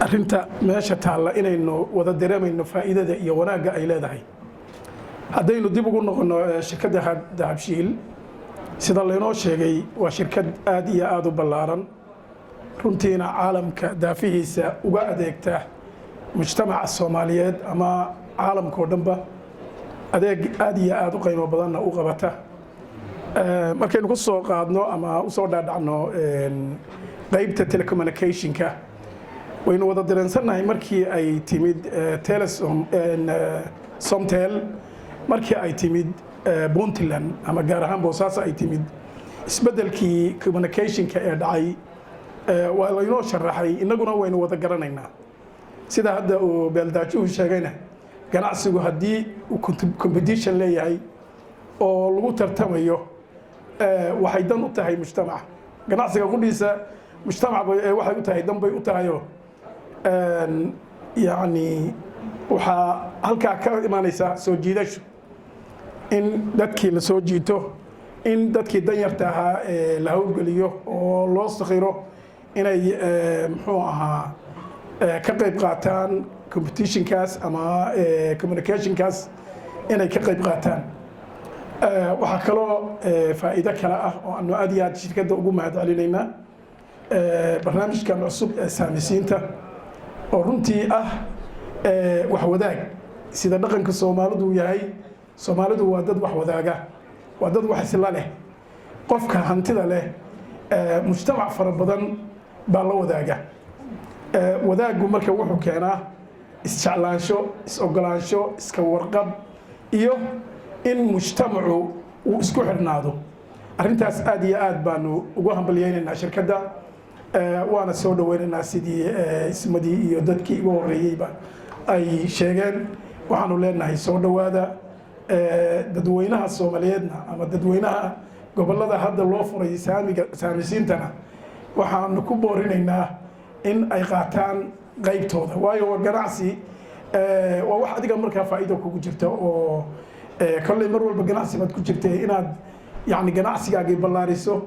arrinta meesha taalla inaynu wada dareemayno faa'iidada iyo wanaagga ay leedahay haddaynu dib ugu noqono shirkadda dahabshiil sida laynoo sheegay waa shirkad aad iyo aad u ballaaran runtiina caalamka daafihiisa uga adeegta mujtamaca Soomaaliyeed ama caalamkoo dhanba adeeg aad iyo aad u qiimo badanna u qabata markaynu ku soo qaadno ama u soo dhaadhacno qaybta telecommunicationka waynu wada dareensannahay markii ay timid Somtel markii ay timid Puntland ama gaar ahaan Boosaaso ay timid isbeddelkii communicationka ee dhacay waa laynoo sharaxay innaguna waynu wada garanaynaa sida hadda uu beeldaajuhu sheegayna ganacsigu haddii uu competition leeyahay oo lagu tartamayo waxay dan u tahay mujtamaca ganacsiga qudhiisa mujtamac waxay u tahay dan bay u tahayoo يعني waxaa halkaa ka imaanaysa soo jiidasho in dadkii la soo jiito in dadkii danyarta ahaa la hawlgeliyo oo loo sakhiro inay muxuu ahaa ka qayb qaataan competitionkaas ama communicationkaas inay ka qayb qaataan waxaa kaloo faa'iido kale ah oo aanu aad iyo aad shirkadda ugu mahadcelinaynaa barnaamijkan cusub ee saamisiinta oo runtii ah wax wadaag sida dhaqanka Soomaalidu yahay Soomaalidu waa dad wax wadaaga waa dad wax isla leh qofka hantida leh mujtamac fara badan baa la wadaaga wadaagu marka wuxuu keenaa isjeclaansho is-ogolaansho iska warqab iyo in mujtamacu uu isku xirnaado arrintaas aad iyo aad baanu ugu hambalyeynaa shirkadda waana soo dhaweynaynaa sidii ismadii iyo dadkii ugu horeeyayba ay sheegeen waxaanu leenahay soo dhawaada dadweynaha Soomaaliyeedna ama dadweynaha gobolada hadda loo furay saamisiintana waxaanu ku boorinaynaa in ay qaataan qaybtooda waayo ganacsi waa wax adiga markaa faa'iido kugu jirta oo kolley mar walba ganacsi baad ku jirtay inaad yani ganacsigaagii ballaariso